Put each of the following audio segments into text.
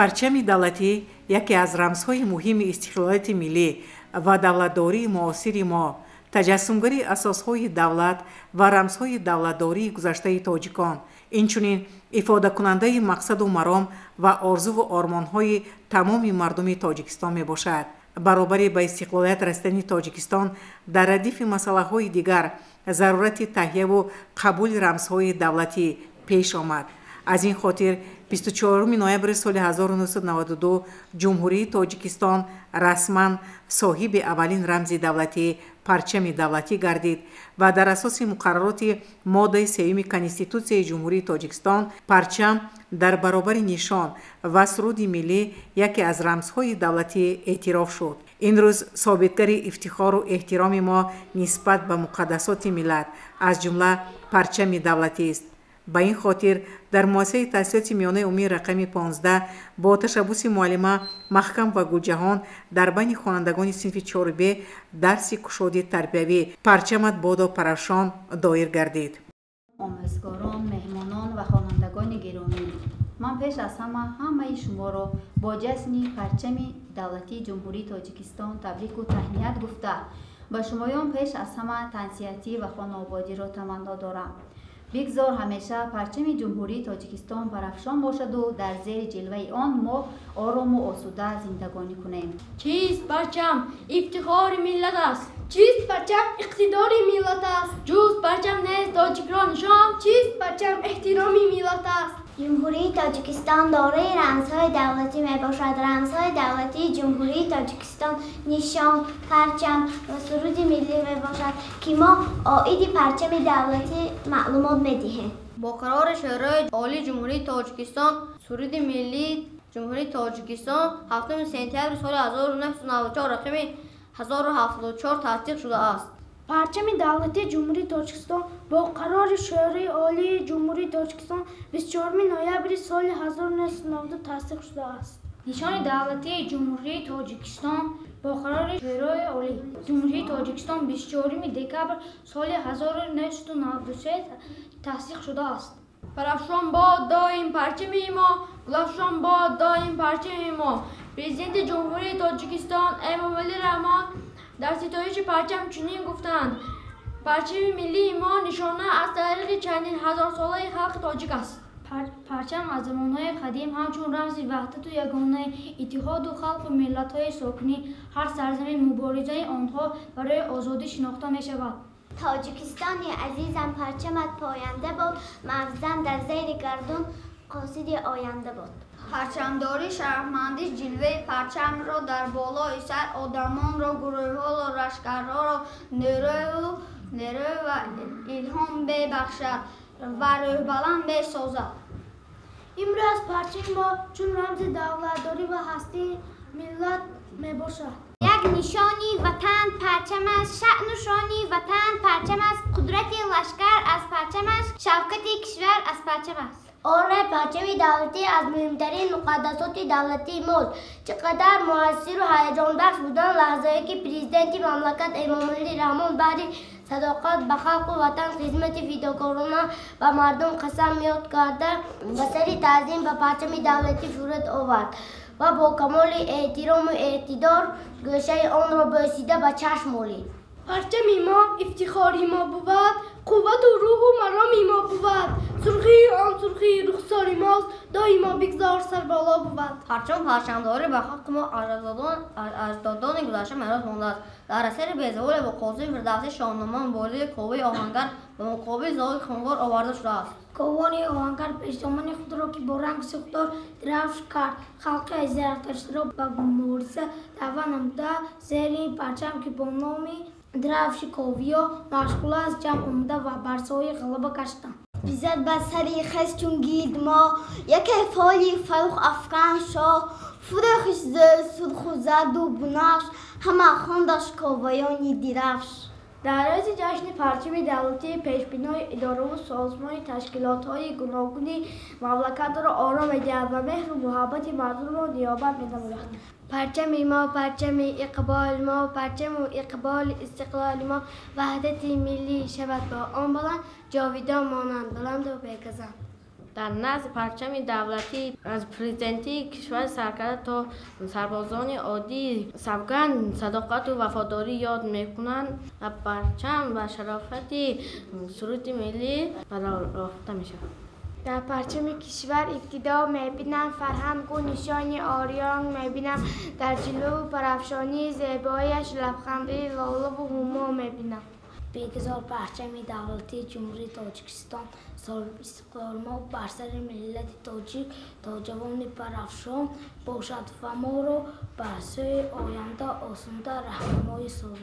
парчами давлатӣ яке аз рамзҳои муҳими истиқлолияти миллӣ ва давлатдории муосири мо, таҷассумгари асосҳои давлат ва рамзҳои давлатдории гузаштаи тоҷикон, инчунин ифодакунандаи мақсаду маром ва орзуву ормонҳои тамоми мардуми Тоҷикистон мебошад. баробари ба истиқлолият расидани Тоҷикистон дар радифи масъалаҳои дигар зарурати таҳияву қабули рамзҳои давлатӣ пеш омад. аз ин хотир 24 ноябри соли 1992 ҷумҳурии Тоҷикистон расман соҳиби аввалин рамзи давлатӣ парчами давлатӣ гардид ва дар асоси муқаррароти моддаи 3 Конститутсияи ҷумҳурии Тоҷикистон парчам дар баробари нишон ва суруди миллӣ яке аз рамзҳои давлатӣ эътироф шуд. ин рӯз собитгари ифтихору эҳтироми мо нисбат ба муқаддасоти миллат, аз ҷумла парчами давлатист. ба ин хотир дар муассисаи таҳсилоти миёнаи умумии рақами 15 бо ташаббуси муаллима Маҳкам ва Гулҷаҳон дар байни хонандагони синфи 4Б дарси кушоди тарбиявӣ парчамат бодо парашон доир гардид. омезгорон, меҳмонон ва хонандагони гиромӣ, ман пеш аз ҳамаи шуморо бо ҷашни парчами давлатии ҷумҳурии Тоҷикистон табрику таҳният гуфта, ба шумоён пеш аз ҳама тансиятӣ ва хонободиро таманно дорам. бигзор ҳамеша парчами ҷумҳурии Тоҷикистон барафшон бошаду дар зери ҷилваи он мо орому осуда зиндагонӣ кунем. чист парчам? Ифтихори миллат аст. Чист парчам? иқтидори миллат аст. ҷуст парчам нест тоҷикро нишон. Чист парчам? эҳтироми миллат аст. ҷумҳурии Тоҷикистон дорои рамзҳои давлатӣ мебошад. рамзҳои давлатии ҷумҳурии Тоҷикистон нишон, парчам ва суруди миллӣ мебошад, ки мо оиди парчами давлатӣ маълумот медиҳем. бо қарори шӯрои олии ҷумҳурии Тоҷикистон суруди миллии ҷумҳурии Тоҷикистон 7 сентябри соли 1994 рақами 1074 тасдиқ шудааст. парчами давлатии ҷумҳурии Тоҷикистон бо қарори шӯрои олии ҷумҳурии Тоҷикистон 24 ноябри соли 1992 тасдиқ шудааст. нишони давлатии ҷумҳурии Тоҷикистон бо қарори шӯрои олии ҷумҳурии Тоҷикистон 24 декабр соли 1993 тасдиқ шудааст. барафшон бод доим парчами мо, гулафшон бод доим парчами мо. Президенти ҷумҳурии Тоҷикистон Эмомалӣ Раҳмон дар ситоиши парчам чунин гуфтанд: парчами миллии мо нишона аз тариқи чандин ҳазорсолаи халқи тоҷик аст. парчам аз замонҳои қадим ҳамчун рамзи ваҳдату ягонаи иттиҳоду халқу миллатҳои сокини ҳар сарзамин муборизаи онҳо барои озодӣ шинохта мешавад. тоҷикистони азизам, парчамат поянда бод, мағзан дар зери гардун қосиди оянда бод. парчамдорӣ шарфмандӣ ҷилваи парчамро дар болои сар одамонро, гурӯҳҳоро, лашкарҳоро нерӯ ва илҳом бебахшад ва рӯҳбаланд месозад. имрӯз парчаи мо чун рамзи давлатдорӣ ва ҳастии миллат мебошад. як нишони ватан парчам аст, шаъну шони ватан парчам аст, қудрати лашкар аз парчам аст, шавкати кишвар аз парчам аст. оре, парчами давлатӣ аз муҳимтарин муқаддасоти давлатии мост. чӣ қадар муассиру ҳаяҷонбахш будан лаҳзае ки президенти мамлакат Эмомалӣ Раҳмон баъди садоқат ба халқу ватан хизмати фидокорона ба мардум қасам ёд карда ба сари таъзим ба парчами давлатӣ фурӯд овард ва бо камоли эҳтирому эътидор гӯшаи онро бӯсида ба чашм олид. парчами мо ифтихори мо бувад, қуввату рӯҳу мароми мо бувад. сурхии он сурхии рухсори мост, доимо бигзор сарболо бувад. парчам парчамдорӣ ба хаққи мо аҷдодони гузашта мерос мондааст. дар асари безаволи бо қозӣ Фирдавсӣ шоҳнома муборизаи Коваи оҳангар ба муқобили зоги хунвор оварда шудааст. ковони оҳангар пешзамони худро ки бо ранги сӯхтор драфш кард, халқи азиятгаштаро ба мубориза даъват намуда, зери парчам ки бо номи драфши ковиё машғул аст ҷамъ омада ва бар соҳаи ғалаба гашта. Bizet ba seri xes çun gid ma, yeke fali farux afgan şah, furexş ze surxu zardu bunafş, hama xondaş kovayoni dirafş. дар рӯзи ҷашни парчами давлатӣ пешбинои идораву созмони ташкилотҳои гуногуни мамлакатро ором медиҳад ва меҳру муҳаббати мардумро ниёбат менамояд. парчами мо, парчами иқболи мо, парчаму иқболи истиқлоли мо, ваҳдати миллӣ шавад бо он баланд, ҷовидон монанд баланду бегазанд. در نزد پرچم دولتی از پرزیدنتی کشور سرکرده تا سربازان عادی سوگند صداقت و وفاداری یاد میکنند و پرچم و شرافت سرود ملی برافته میشه. در پرچم کشور ابتدا میبینم فرهنگ و نشانی آریان، میبینم در جلو برافشانی زیبایش لبخندی لاله و هما میبینم. بگذار پرچم دولتی جمهوری تاجیکستان سال استقلال ما بر سر ملت تاجیک تا جوان برافشان باشد و ما را بر سوی آینده آسوده راهنمایی سازد.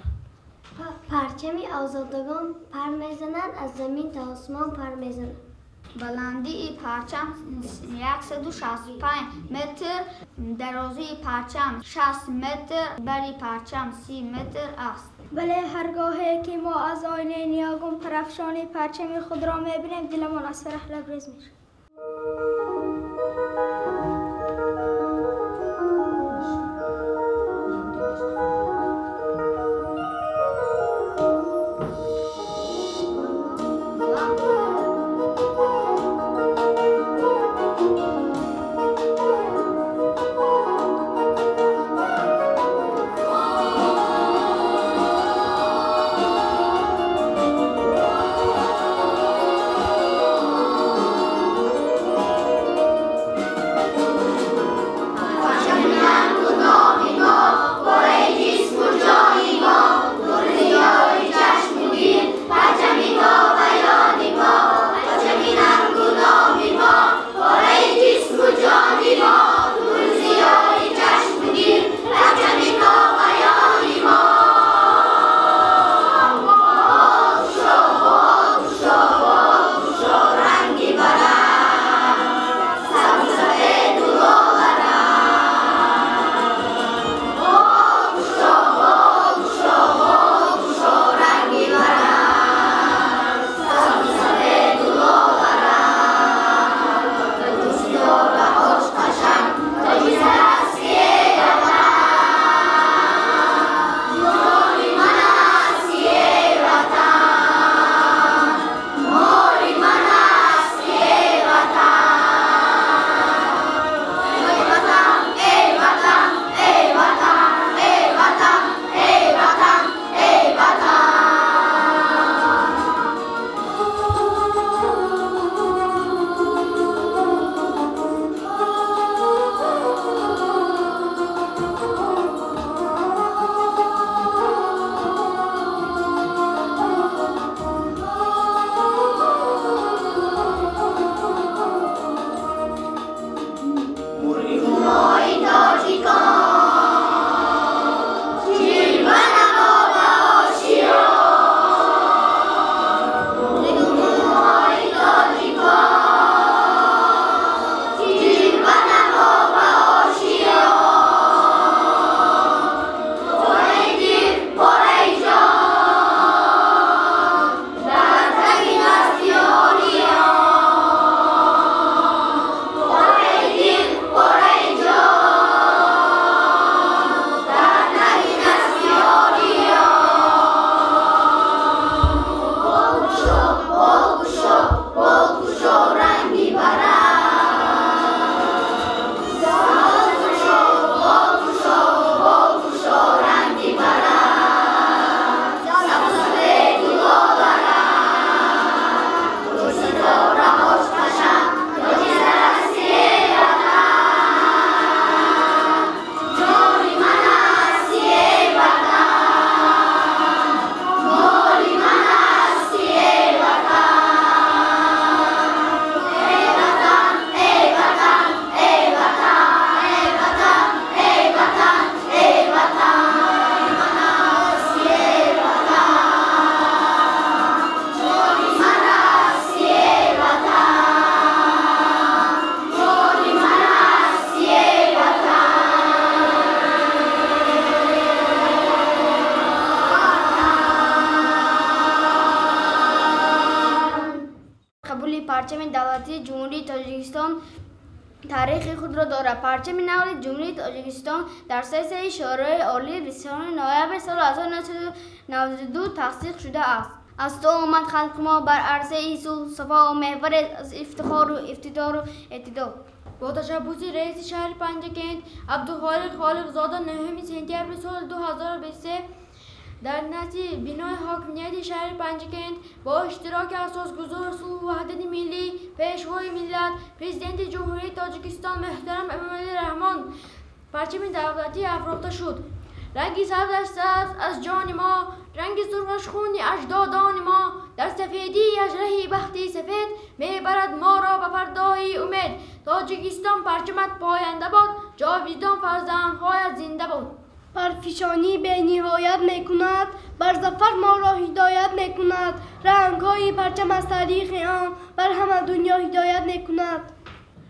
پرچم آزادگان پر میزند، از زمین تا آسمان پر میزند. بلندی پرچم 165 متر، درازی پرچم 60 متر، بری پرچم 30 متر است. بله، هرگاهی که ما از آینه نیاگون پرافشانی پرچم خود را میبینیم دلمان از فرح لبریز میشه. پرچم دولتی جمهوری تاجیکستان تاریخ خود را دارد. پرچم نو جمهوری تاجیکستان در سیسه شورای عالی 29 نوامبر سال 1992 تأسیس شده است. از تو آمد خلق ما بر عرصه ایسو صفا و محور از افتخار و افتدار و اعتدار. با تشبوس رئیس شهر پنجکند عبدالخالق خالق زاده 9 سپتامبر سال 2023 در نزد بنای حاکمیت شهر پنجکند با اشتراک اساسگزار صلح و وحدت ملی پیشوای ملت پرزیدنت جمهوری تاجیکستان محترم امامعلی رحمان پرچم دولتی افروخته شد. رنگی سبزش سبز از جان ما، رنگ سرخش خون اجدادان ما، در سفیدی اجره بختی سفید میبرد ما را به فردای امید. تاجیکستان پرچمت پاینده باد، جاویدان فرزندهایت زنده باد. بر فشانی به نهایت میکند، بر ظفر ما را هدایت میکند. رنگهای پرچم از تاریخ آن بر همه دنیا هدایت میکند.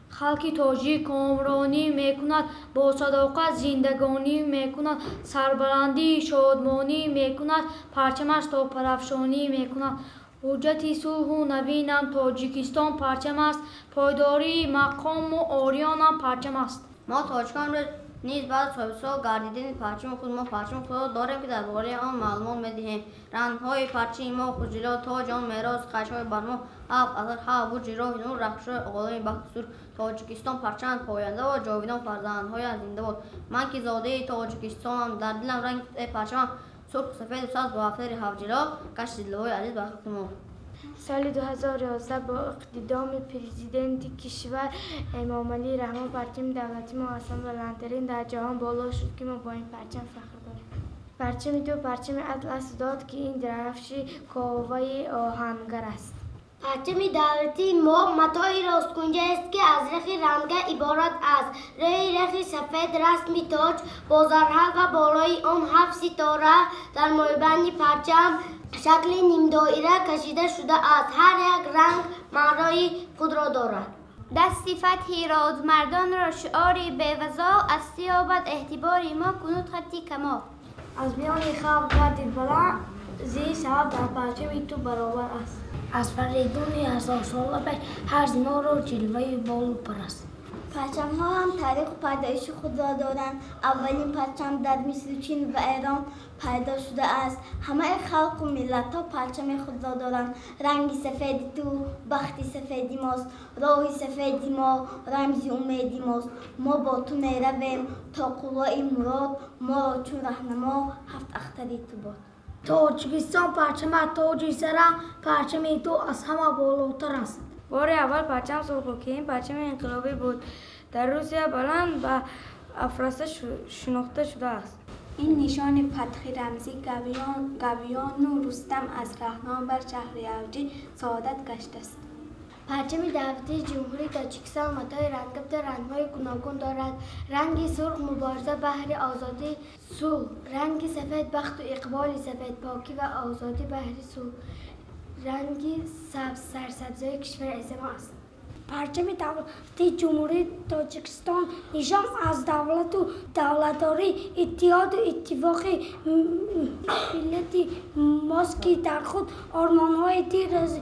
خلق تاجیک کامرانی میکند، با صداقت زندگانی میکند، سربلندی شادمانی میکند، پرچمش تا پرافشانی میکند. حجت صلح و نوینم تاجیکستان پرچم است، پایداری مقام و آریانم پرچم است. ما تاجیکان را نیز بعد از سال گردیدن پرچم خود ما پرچم خود را داریم که درباره آن معلومات میدهیم. رنگهای پرچم ما خجلات تاج آن میراث خشهای برما هفت اثر هفت بود جراح نور رخشای آقای بختسور. تاجیکستان پرچم پاینده و جاویدان فرزندهای زنده بود. من که زاده تاجیکستانم، در دلم رنگ پرچمم سرخ سفید و سبز با هفت‌های هفت جلا کشت دلهای عزیز به خاک ما. سال 2011 با اقتدام پرزیدنت کشور امامعلی رحمان پرچم دولتی ما اصلا بلندترین در جهان بالا شد که ما با این پرچم فخر داریم. پرچم دو پرچم اطلس داد که این درفش کاوه آهنگر است. پرچم دولتی ما متاعی راستگونجه است که از رخ رنگه عبارت است. رخ سفید رسمی تاج با زرها و بالای آن 7 ستاره در مابین پرچم شکل نیم دایره کشیده شده است. هر یک رنگ معنای خود را دارد. دستی فتحی راز مردان را شعاری بی‌وضع از سیابت اعتباری ما کنود خطی کما. از میان خلق قد بلند زی صاحب در پرچم تو برابر است. از فریدون 1000 سال پیش هر ما را جلوه بال پرست. پرچم ها هم تاریخ پیدایش خود را دارند. اولین پرچم در مصر، چین و ایران پیدا شده است. همه خلق و ملت ها پرچم خود را دارند. رنگ سفید تو بخت سفیدی ماست، راه سفیدی ما رمز امیدی ماست. ما با تو میرویم تا قلعه مراد، ما را چون رهنما هفت اختری تو باد. تاجیکستان پرچم تاجی سرم پرچم تو از همه بالاتر است. بار اول پرچم سرخوکین پرچم انقلابی بود. در روسیه بلند و افراسته شناخته شده است. این نشان فتح رمزی گویان و رستم از رهنام بر شهر اوجی سعادت گشته است. پرچم دولتی جمهوری تاجیکستان متاع رنگابت رنگ‌های گوناگون دارد. رنگ سرخ مبارزه بهر آزادی صلح، رنگ سفید بخت و اقبال سفید پاکی و آزادی بهر صلح، رنگ سبز سرسبزی کشور از ما است. پرچم دولتی جمهوری تاجیکستان نشان از دولت و دولتداری، اتحاد و اتفاق ملت ماست که در خود آرمان‌های دیر از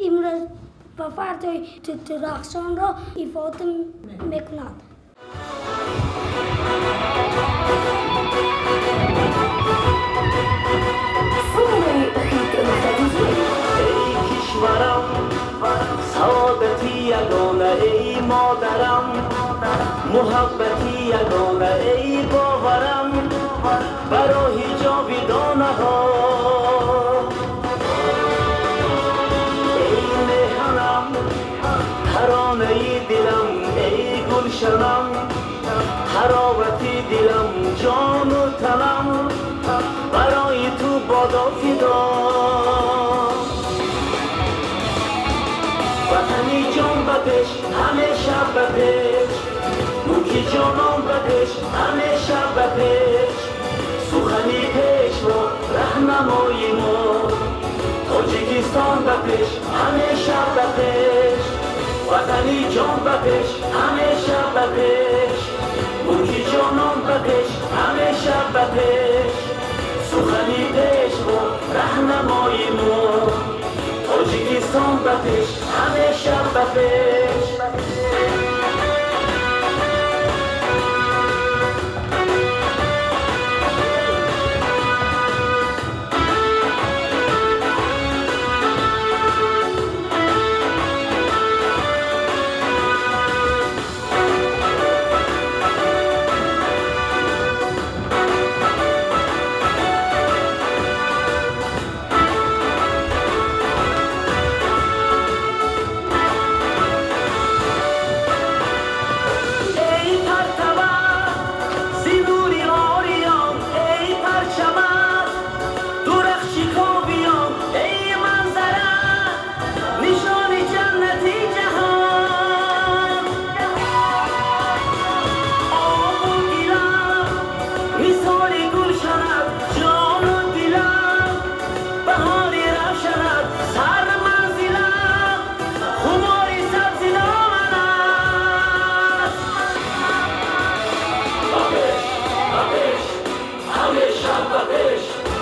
امروز و فردای درخشان را افاده میکند. سعادتی یگانه ای مادرم، محبتی یگانه ای باورم، برای جاویدانه ها ای مهنم، ترانه ای دلم ای گلشنم، حراوتی دلم جان و تنم، برای تو بادا فدا. وطنی جان بدش همیشه بدش، نوکی جانان بدش همیشه بدش، سخنی پیش و رهنمای ما تاجیکستان بدش همیشه بدش. وطنی جان بدش همیشه بدش، نوکی جانان بدش همیشه بدش، سخنی پیش و رهنمای ما تاجیکستان بدش همیشه بدش.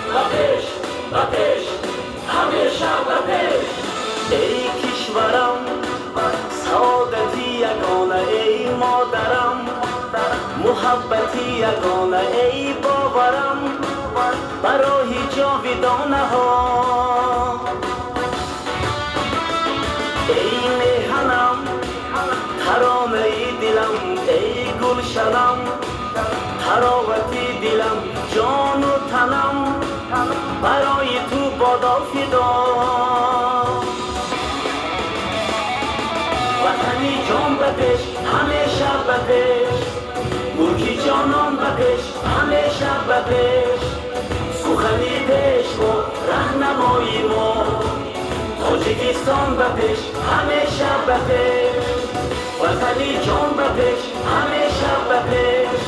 بپش بپش همیشه بپش ای کشورم سعادتی یگانه ای مادرم محبتی یگانه ای باورم برای جاودانه ها ای میهنم ترانه دلم ای گلشنم تراوتی دلم جان و تنم برای تو بادا فدا وطنی جان بپش همیشه بپش ملکی جانان بپش همیشه بپش سخنی پیش و رهنمایی ما تاجیکستان بپش همیشه بپش وطنی جان بپش همیشه بپش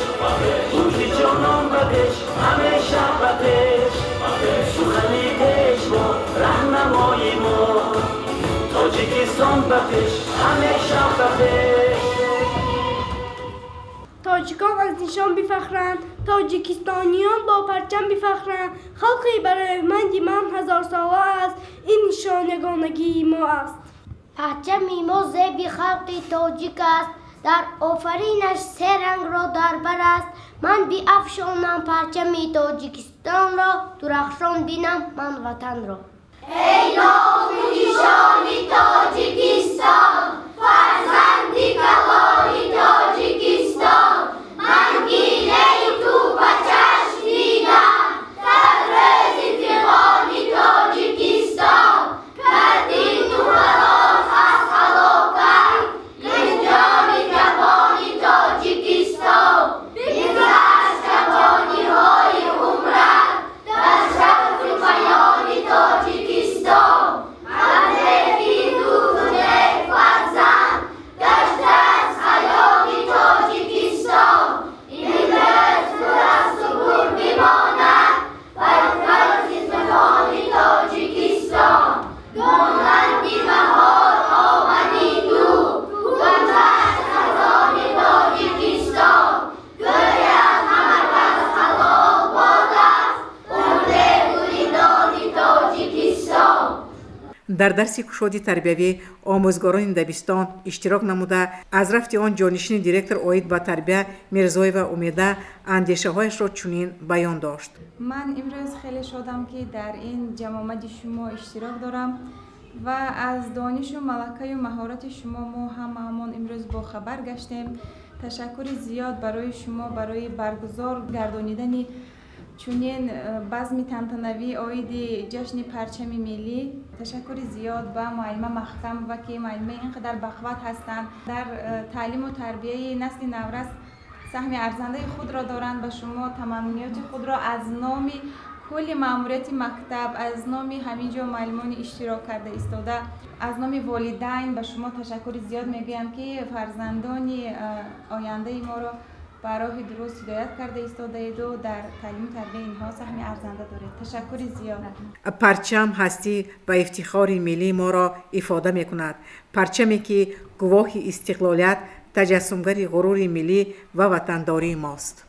ملکی جانان بپش همیشه بپش سخنی پیش و رهنمایی ما تاجیکستان بپش همیشه بپش تاجیکان از نشان بفخرند تاجیکستانیان با پرچم بفخرند خلقی برای من هزار ساله است این نشان یگانگی ما است پرچم ما زیب خلقی تاجیک است در آفرینش سه رنگ را در بر است من بی افشانم پرچم تاجیکستان را درخشان بینم من وطن را ای نام و نشان تاجیکستان فرزند کلان تاجیکستان من گیله تو به چشم دیدم در روز فغان تاجیکستان کردی تو خلاص از هلاکت لنجان جوان تاجیکستان بگذشت جوانی های عمرت در شرف بیان تاجیکستان از رفی دود و نیک فرزند گشته از حیات تاجیکستان این روز پر از سرور بماند بر فرض زبان تاجیکستان مانند بهار آمدی تو گذشت خزان تاجیکستان گوی از همه کس حلال باد است عمر گلدان تاجیکستان در درسی کشادی تربیوی آموزگاران دبستان اشتراک نموده از رفت آن جانشین دیرکتور اوید با تربیه میرزای و امیده اندیشه هایش را چنین بیان داشت. من امروز خیلی شدم که در این جمع آمد شما اشتراک دارم و از دانش و ملکه و مهارت شما ما هممون امروز با خبر گشتیم. تشکر زیاد برای شما برای برگزار گردانیدن چونین بزم تنتنوی آیید جشن پرچم ملی. تشکر زیاد به معلمه مختم و که معلمه اینقدر بخوت هستند در تعلیم و تربیه نسل نورس سهم ارزنده خود را دارند. به شما تمامیت خود را از نام کل ماموریت مکتب از نام همینجا معلمان اشتراک کرده ایستاده از نام والدین به شما تشکر زیاد میگویم که فرزندان آینده ما را به راه درست هدایت کرده ایستاده اید و در تعلیم و تربیه اینها سهم ارزنده دارید. تشکر زیاد. پرچم هستی و افتخار ملی ما را افاده می کند. پرچمی که گواه استقلالیت تجسمگر غرور ملی و وطنداری ماست.